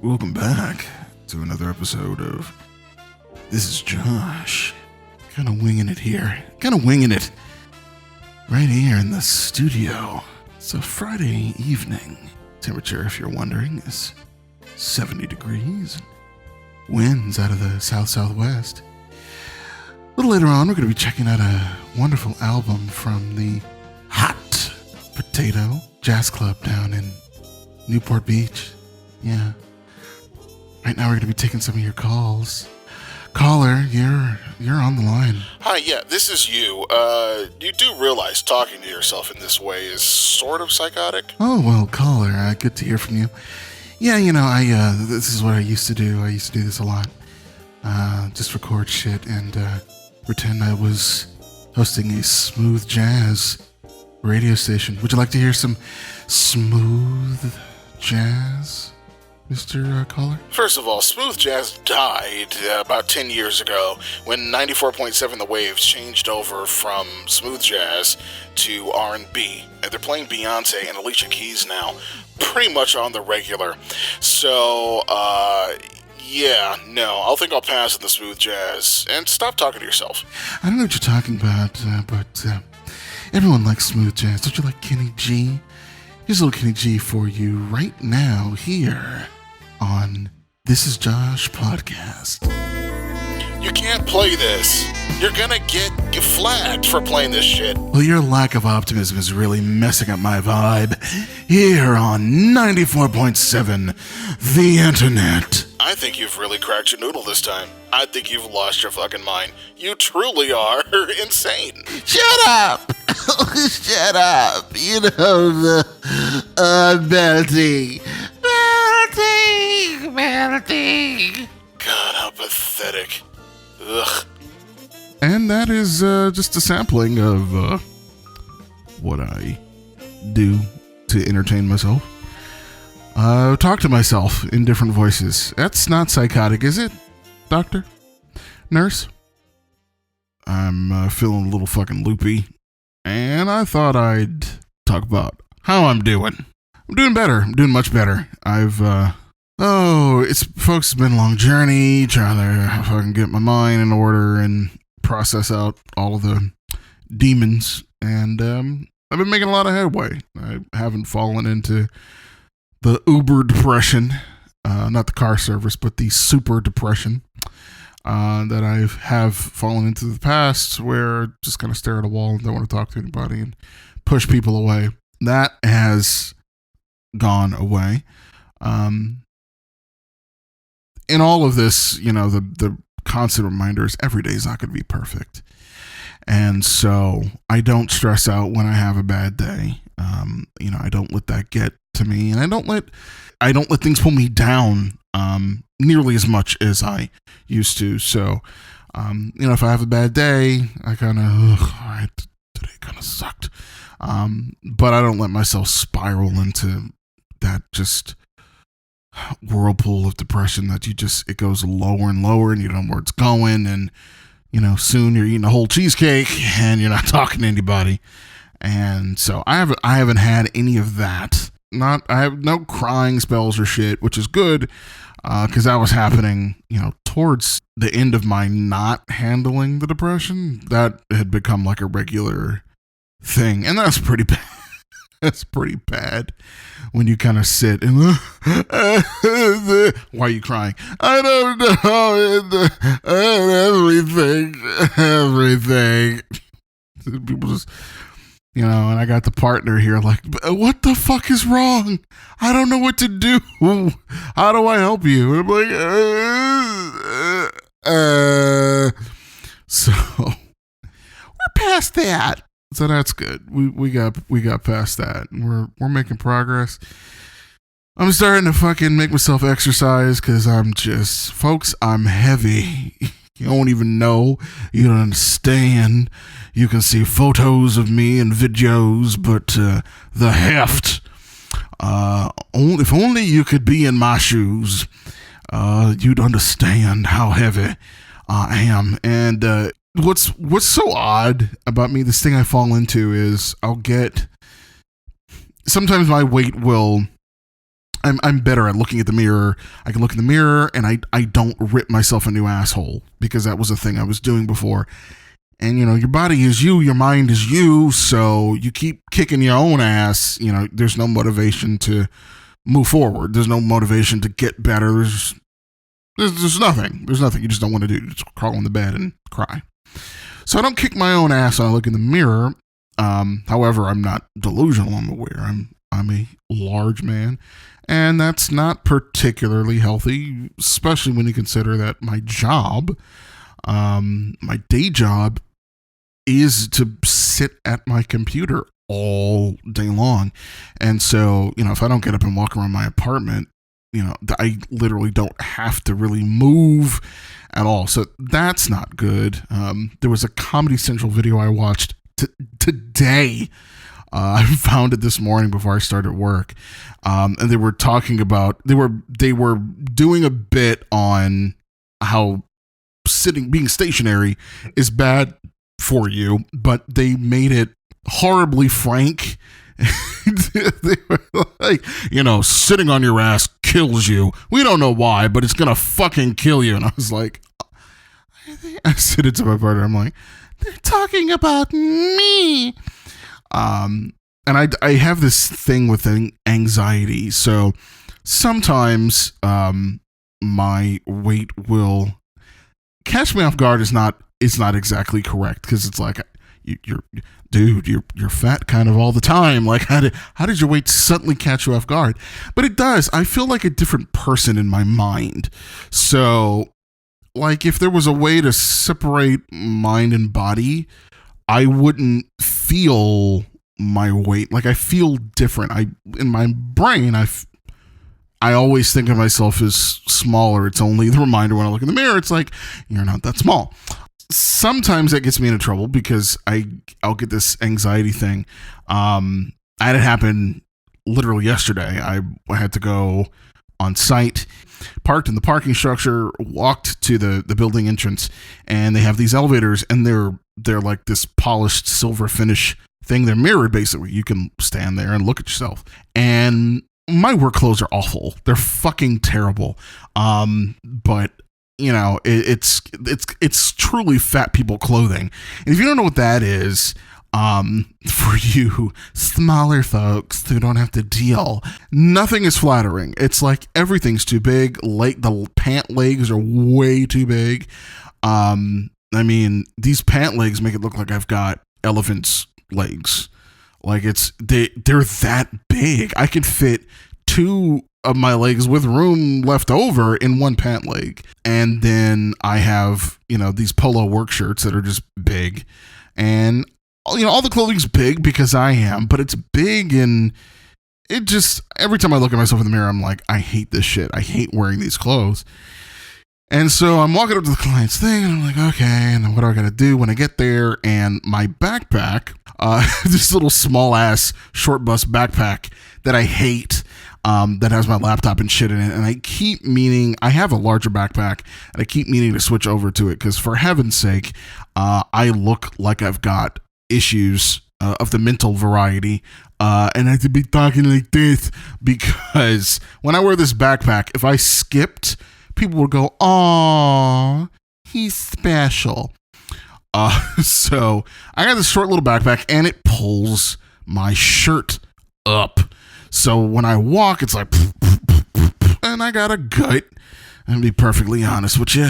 Welcome back to another episode of This is Josh. Kind of winging it here. Right here in the studio. It's a Friday evening. Temperature, if you're wondering, is 70 degrees. Winds out of the south-southwest. A little later on, we're going to be checking out a wonderful album from the Hot Potato Jazz Club down in Newport Beach. Yeah. Right now, we're going to be taking some of your calls. Caller, you're on the line. Hi, yeah, this is you. You do realize talking to yourself in this way is sort of psychotic? Oh, well, caller, good to hear from you. Yeah, this is what I used to do. I used to do this a lot. Just record shit and pretend I was hosting a smooth jazz radio station. Would you like to hear some smooth jazz, Mr. Caller? First of all, smooth jazz died about 10 years ago when 94.7 The Waves changed over from smooth jazz to R&B. And they're playing Beyonce and Alicia Keys now pretty much on the regular. So, yeah, no, I think I'll pass on the smooth jazz and stop talking to yourself. I don't know what you're talking about, but everyone likes smooth jazz. Don't you like Kenny G? Here's a little Kenny G for you right now here on This is Josh Podcast. You can't play this. You're gonna get flagged for playing this shit. Well, your lack of optimism is really messing up my vibe here on 94.7 The Internet. I think you've really cracked your noodle this time. I think you've lost your fucking mind. You truly are insane. Shut up! Shut up! You know the melting. God, how pathetic. Ugh. And that is just a sampling of what I do to entertain myself. Talk to myself in different voices. That's not psychotic, is it, doctor? Nurse? I'm feeling a little fucking loopy, and I thought I'd talk about how I'm doing. I'm doing better. I'm doing much better. It's been a long journey trying to fucking get my mind in order and process out all of the demons, and I've been making a lot of headway. I haven't fallen into the Uber depression, not the car service, but the super depression that I have fallen into the past, where I just kind of stare at a wall and don't want to talk to anybody and push people away. That has gone away. In all of this, the constant reminders, every day is not going to be perfect. And so I don't stress out when I have a bad day. I don't let that get to me, and I don't let things pull me down nearly as much as I used to. So, if I have a bad day, I kind of, all right, today kind of sucked. But I don't let myself spiral into that just whirlpool of depression that it goes lower and lower, and you don't know where it's going, and soon you're eating a whole cheesecake and you're not talking to anybody. And so I haven't had any of that. I have no crying spells or shit, which is good, because that was happening, towards the end of my not handling the depression. That had become like a regular thing, and that's pretty bad. That's pretty bad when you kind of sit and why are you crying? I don't know. Everything. People just, and I got the partner here like, what the fuck is wrong? I don't know what to do. How do I help you? And I'm like, so we're past that. So that's good. We got past that. We're making progress. I'm starting to fucking make myself exercise because I'm heavy. You don't even know. You don't understand. You can see photos of me and videos, but the heft. If only you could be in my shoes, you'd understand how heavy I am. And what's so odd about me, this thing I fall into is sometimes my weight will I'm better at looking at the mirror. I can look in the mirror and I don't rip myself a new asshole, because that was a thing I was doing before. And, your body is you, your mind is you, so you keep kicking your own ass. There's no motivation to move forward. There's no motivation to get better. There's nothing. There's nothing you just don't want to do. Just crawl in the bed and cry. So I don't kick my own ass when I look in the mirror. However, I'm not delusional, I'm aware. I'm a large man, and that's not particularly healthy, especially when you consider that my job, my day job, is to sit at my computer all day long. And so, if I don't get up and walk around my apartment, I literally don't have to really move at all. So that's not good. There was a Comedy Central video I watched today. I found it this morning before I started work. And they were talking about, they were doing a bit on how being stationary is bad for you, but they made it horribly frank. They were like, sitting on your ass kills you. We don't know why, but it's gonna fucking kill you. And I was like, I said it to my partner. I'm like, they're talking about me. And I have this thing with anxiety. So sometimes my weight will catch me off guard. Is not exactly correct, because it's like, you're fat kind of all the time. Like, how did your weight suddenly catch you off guard? But it does. I feel like a different person in my mind. So, like, if there was a way to separate mind and body, I wouldn't feel my weight. Like, I feel different. In my brain, I always think of myself as smaller. It's only the reminder when I look in the mirror. It's like, you're not that small. Sometimes that gets me into trouble because I'll get this anxiety thing. I had it happen literally yesterday. I had to go on site, parked in the parking structure, walked to the building entrance, and they have these elevators, and they're like this polished silver finish thing. They're mirrored, basically. You can stand there and look at yourself. And my work clothes are awful. They're fucking terrible. But it's truly fat people clothing. And if you don't know what that is, for you smaller folks who don't have to deal, nothing is flattering. It's like everything's too big. The pant legs are way too big. These pant legs make it look like I've got elephant's legs. Like, they're that big. I could fit two of my legs with room left over in one pant leg. And then I have, these polo work shirts that are just big. And, all the clothing's big because I am, but it's big, and it just, every time I look at myself in the mirror, I'm like, I hate this shit. I hate wearing these clothes. And so I'm walking up to the client's thing, and I'm like, okay, and what do I got to do when I get there? And my backpack, this little small ass short bus backpack that I hate, that has my laptop and shit in it. And I keep meaning, I have a larger backpack, and I keep meaning to switch over to it, because for heaven's sake, I look like I've got issues of the mental variety, and I have to be talking like this, because when I wear this backpack, if I skipped, people would go, "Aw, he's special." So I got this short little backpack, and it pulls my shirt up. So when I walk, it's like, and I got a gut. And to be perfectly honest with you,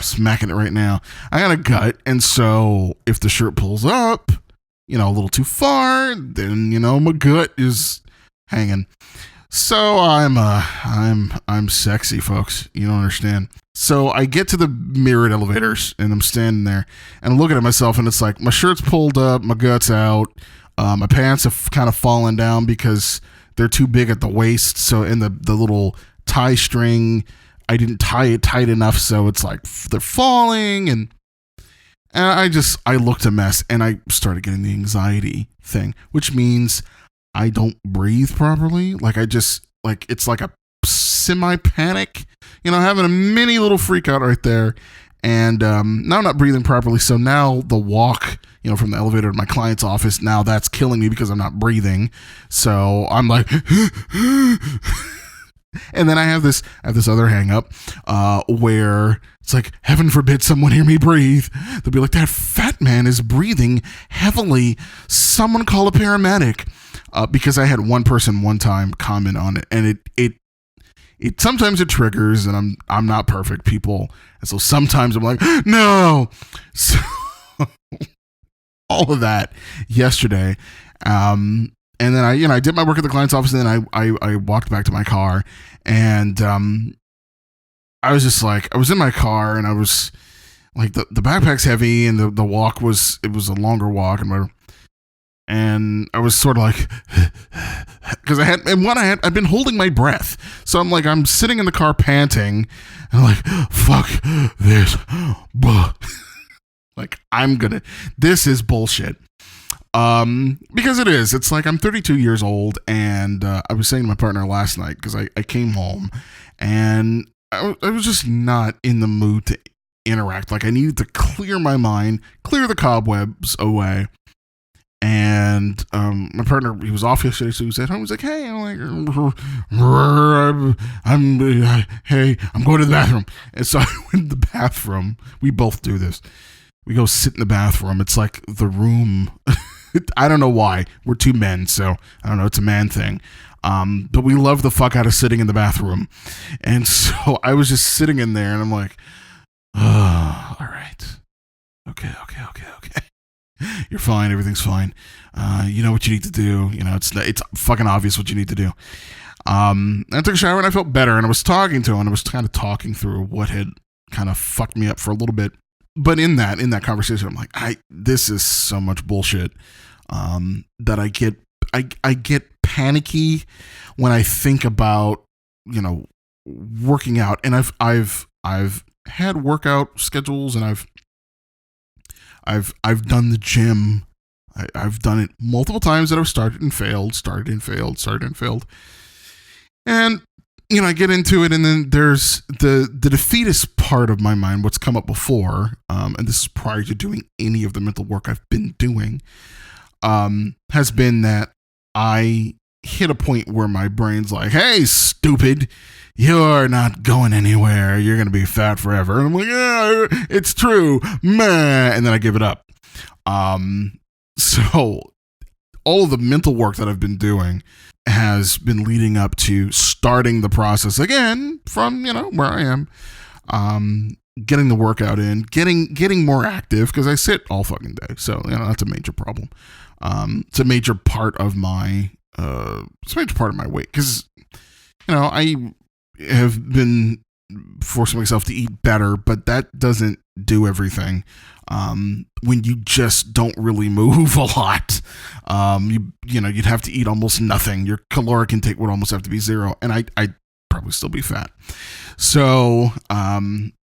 smacking it right now, I got a gut. And so if the shirt pulls up, a little too far, then, my gut is hanging. So I'm sexy, folks. You don't understand. So I get to the mirrored elevators, and I'm standing there, and I'm looking at myself, and it's like, my shirt's pulled up, my gut's out, my pants have kind of fallen down because they're too big at the waist. So in the little tie string, I didn't tie it tight enough, so it's like they're falling, and I looked a mess, and I started getting the anxiety thing, which means I don't breathe properly. Like, it's like a semi-panic, having a mini little freak out right there. And now I'm not breathing properly. So now the walk, from the elevator to my client's office, now that's killing me because I'm not breathing. So I'm like, And then I have this other hang up where it's like, heaven forbid someone hear me breathe. They'll be like, that fat man is breathing heavily. Someone call a paramedic. Because I had one person one time comment on it, and it sometimes it triggers, and I'm not perfect, people. And so sometimes I'm like, no. So all of that yesterday. And then I did my work at the client's office, and then I walked back to my car, and I was just like, I was in my car, and I was like, the backpack's heavy, and the walk was a longer walk, and whatever. And I was sort of like, because I've been holding my breath, so I'm sitting in the car panting, and I'm like, fuck this, like this is bullshit. Because it is. It's like I'm 32 years old, and I was saying to my partner last night, because I came home, and I was just not in the mood to interact. Like, I needed to clear my mind, clear the cobwebs away. And my partner, he was off yesterday, so he was at home. He's like, hey, I'm going to the bathroom. And so I went to the bathroom. We both do this. We go sit in the bathroom. It's like the room. I don't know why. We're two men, so I don't know. It's a man thing. But we love the fuck out of sitting in the bathroom. And so I was just sitting in there, and I'm like, oh, all right. Okay. You're fine. Everything's fine. You know what you need to do. You know, it's fucking obvious what you need to do. I took a shower, and I felt better, and I was talking to him, and I was kind of talking through what had kind of fucked me up for a little bit. But in that conversation, I'm like, this is so much bullshit, that I get panicky when I think about, working out. And I've had workout schedules, and I've done the gym. I've done it multiple times that I've started and failed. And I get into it, and then there's the defeatist part of my mind, what's come up before, and this is prior to doing any of the mental work I've been doing, has been that I hit a point where my brain's like, hey, stupid, you're not going anywhere, you're going to be fat forever. And I'm like, yeah, it's true, meh, and then I give it up. So all of the mental work that I've been doing has been leading up to starting the process again from, where I am, getting the workout in, getting more active, because I sit all fucking day. So, that's a major problem. It's a major part of my, weight, because, I have been forcing myself to eat better, but that doesn't do everything. When you just don't really move a lot, you'd have to eat almost nothing. Your caloric intake would almost have to be zero, and I'd probably still be fat. So,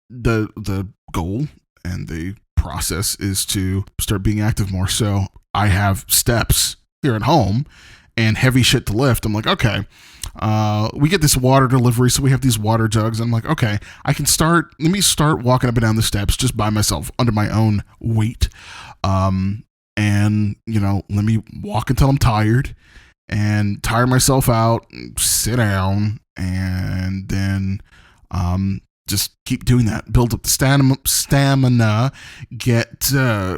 the goal and the process is to start being active more. So I have steps here at home and heavy shit to lift. I'm like, okay, we get this water delivery, so we have these water jugs. I'm like, okay, let me start walking up and down the steps just by myself under my own weight. And, let me walk until I'm tired and tire myself out, sit down, and then, just keep doing that, build up the stamina, get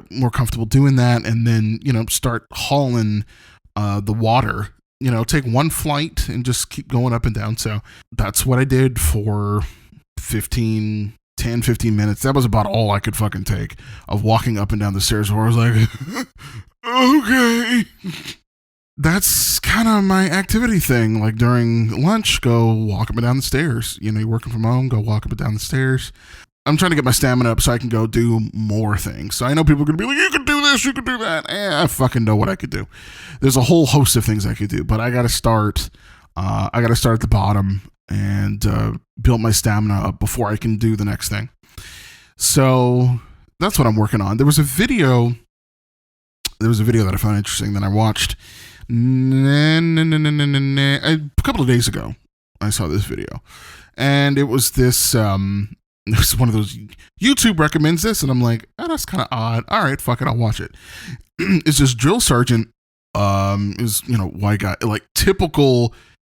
more comfortable doing that, and then, start hauling the water, take one flight and just keep going up and down. So that's what I did for 10, 15 minutes. That was about all I could fucking take of walking up and down the stairs, where I was like, okay. That's kind of my activity thing. Like during lunch, go walk up and down the stairs. You're working from home, go walk up and down the stairs. I'm trying to get my stamina up so I can go do more things. So I know people are going to be like, you can do this, you can do that. I fucking know what I could do. There's a whole host of things I could do, but I got to start. I got to start at the bottom and build my stamina up before I can do the next thing. So that's what I'm working on. There was a video that I found interesting that I watched a couple of days ago. I saw this video, and it was this. It was one of those YouTube recommends this, and I'm like, oh, that's kind of odd. All right, fuck it, I'll watch it. It's this drill sergeant, is white guy, like typical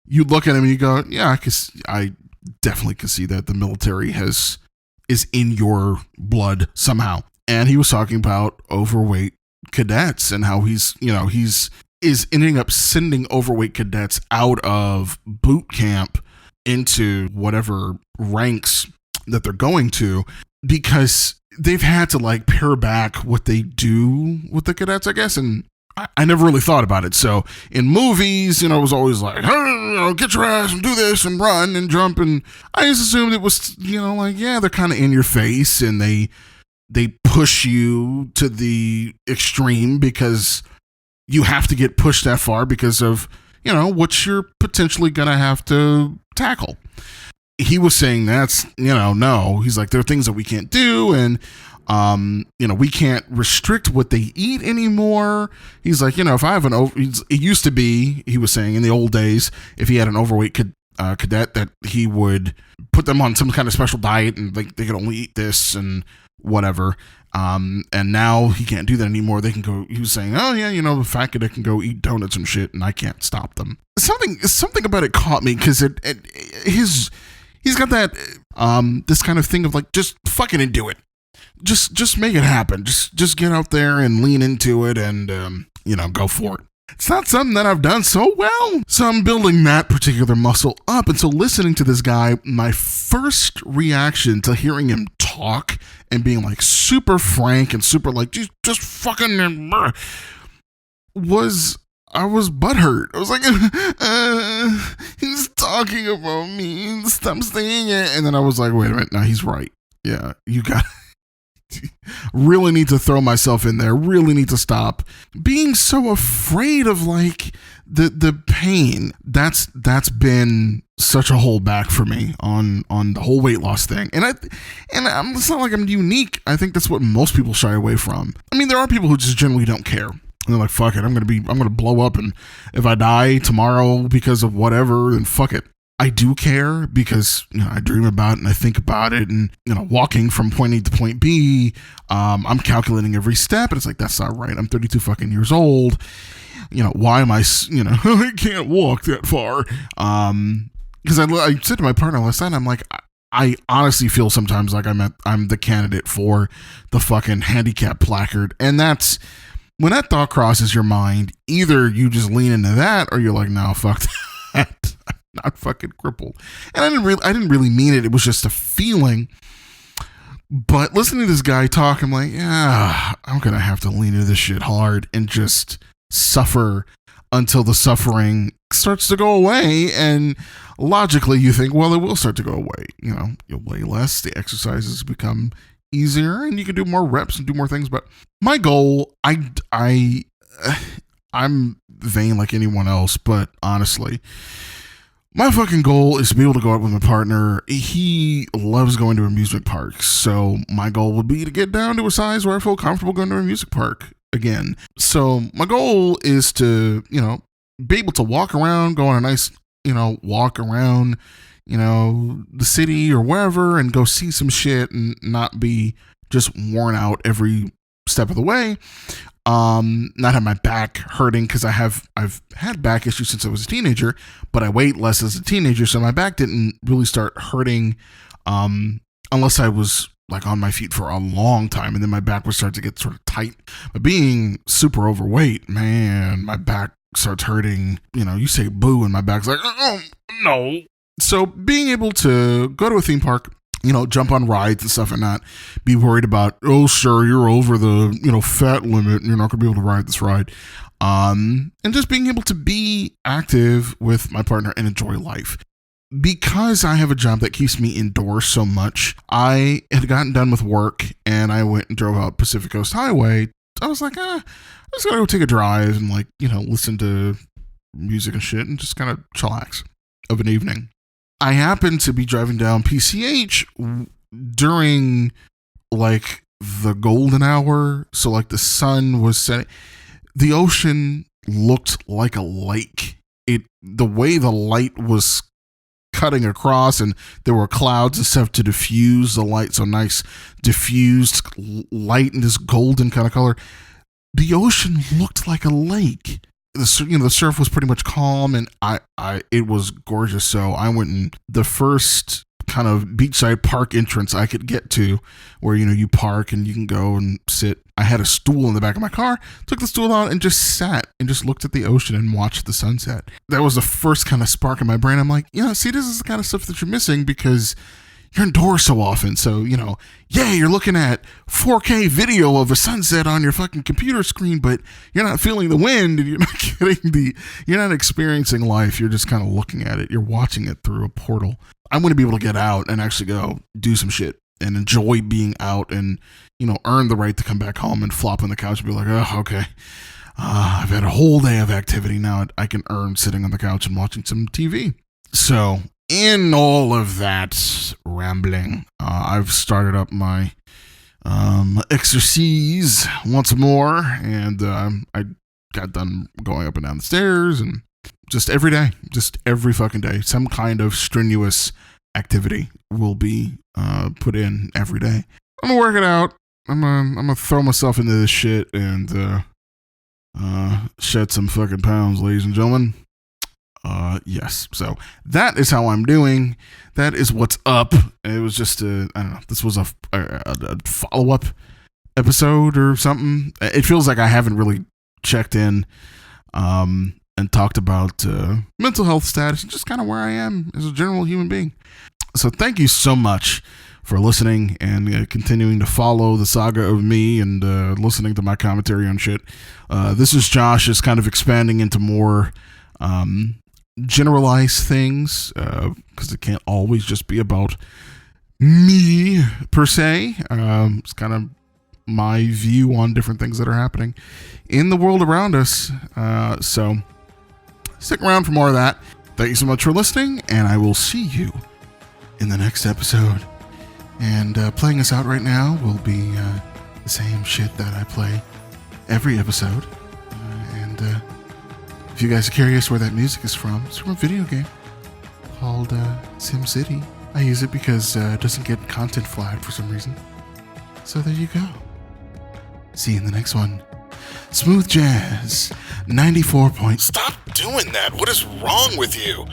you look at him and you go, yeah, I definitely can see that the military is in your blood somehow. And he was talking about overweight cadets and how he's ending up sending overweight cadets out of boot camp into whatever ranks that they're going to, because they've had to like pare back what they do with the cadets, I guess. And I never really thought about it. So in movies, it was always like, hey, get your ass and do this and run and jump. And I just assumed it was, like, yeah, they're kind of in your face and they push you to the extreme because you have to get pushed that far because of, what you're potentially going to have to tackle. He was saying that's, no. He's like, there are things that we can't do, and we can't restrict what they eat anymore. He's like, if I have it used to be, he was saying in the old days, if he had an overweight cadet, that he would put them on some kind of special diet and like they could only eat this and whatever. And now he can't do that anymore. They can go, he was saying, oh yeah, the fat cadet can go eat donuts and shit and I can't stop them. Something about it caught me because he's got that, this kind of thing of like, just fucking and do it. Just make it happen. Just get out there and lean into it and, go for it. It's not something that I've done so well. So I'm building that particular muscle up. And so listening to this guy, my first reaction to hearing him talk and being like super frank and super like, just fucking, I was butthurt. I was like, he's talking about me. Stop saying it. And then I was like, wait a minute. No, he's right. Yeah, you got really need to throw myself in there. Really need to stop being so afraid of like the pain. That's been such a holdback for me on the whole weight loss thing. And it's not like I'm unique. I think that's what most people shy away from. I mean, there are people who just generally don't care. And they're like, fuck it, I'm gonna blow up, and if I die tomorrow because of whatever, then fuck it. I do care because, I dream about it and I think about it, and, walking from point A to point B, I'm calculating every step, and it's like, that's not right. I'm 32 fucking years old. Why am I, I can't walk that far. Because I said to my partner last night, I'm like, I honestly feel sometimes like I'm the candidate for the fucking handicap placard. And that's, when that thought crosses your mind, either you just lean into that or you're like, no, fuck that. Not fucking crippled. And I didn't really mean it. It was just a feeling. But listening to this guy talk, I'm like, yeah, I'm gonna have to lean into this shit hard and just suffer until the suffering starts to go away. And logically, you think, well, it will start to go away. You'll weigh less, the exercises become easier, and you can do more reps and do more things. But my goal, I'm vain like anyone else, but honestly, my fucking goal is to be able to go out with my partner. He loves going to amusement parks. So my goal would be to get down to a size where I feel comfortable going to a music park again. So my goal is to, be able to walk around, go on a nice, walk around, the city or wherever and go see some shit and not be just worn out every step of the way. Not have my back hurting because I've had back issues since I was a teenager, but I weighed less as a teenager, so my back didn't really start hurting unless I was like on my feet for a long time, and then my back would start to get sort of tight. But being super overweight, man, my back starts hurting. You say boo, and my back's like, oh no. So being able to go to a theme park, jump on rides and stuff and not be worried about, oh, sir, you're over the, fat limit and you're not going to be able to ride this ride. And just being able to be active with my partner and enjoy life. Because I have a job that keeps me indoors so much, I had gotten done with work and I went and drove out Pacific Coast Highway. I was like, I'm just going to go take a drive and listen to music and shit and just kind of chillax of an evening. I happened to be driving down PCH during like the golden hour. So like the sun was setting. The ocean looked like a lake. The way the light was cutting across and there were clouds and stuff to diffuse the light. So nice diffused light in this golden kind of color. The ocean looked like a lake. the surf was pretty much calm, and it was gorgeous. So I went in the first kind of beachside park entrance I could get to, where you park and you can go and sit. I had a stool in the back of my car, took the stool out and just sat and just looked at the ocean and watched the sunset. That was the first kind of spark in my brain. I'm like, see, this is the kind of stuff that you're missing because you're indoors so often. So, you're looking at 4K video of a sunset on your fucking computer screen, but you're not feeling the wind and you're not you're not experiencing life. You're just kind of looking at it. You're watching it through a portal. I'm going to be able to get out and actually go do some shit and enjoy being out and, earn the right to come back home and flop on the couch and be like, oh, okay. I've had a whole day of activity. Now I can earn sitting on the couch and watching some TV. So in all of that rambling, I've started up my exercise once more, and I got done going up and down the stairs, and just every day, just every fucking day, some kind of strenuous activity will be put in every day. I'm gonna work it out. I'm gonna throw myself into this shit and shed some fucking pounds, ladies and gentlemen. Yes. So that is how I'm doing. That is what's up. It was just I don't know. This was a follow-up episode or something. It feels like I haven't really checked in and talked about mental health status and just kind of where I am as a general human being. So thank you so much for listening and continuing to follow the saga of me and listening to my commentary on shit. This is Josh, is kind of expanding into more generalized things, because it can't always just be about me per se. It's kind of my view on different things that are happening in the world around us. So stick around for more of that. Thank you so much for listening, and I will see you in the next episode. And playing us out right now will be the same shit that I play every episode. If you guys are curious where that music is from, it's from a video game called SimCity. I use it because it doesn't get content flagged for some reason. So there you go. See you in the next one. Smooth Jazz, 94 points. Stop doing that. What is wrong with you?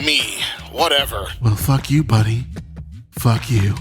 Me, whatever. Well, fuck you, buddy. Fuck you.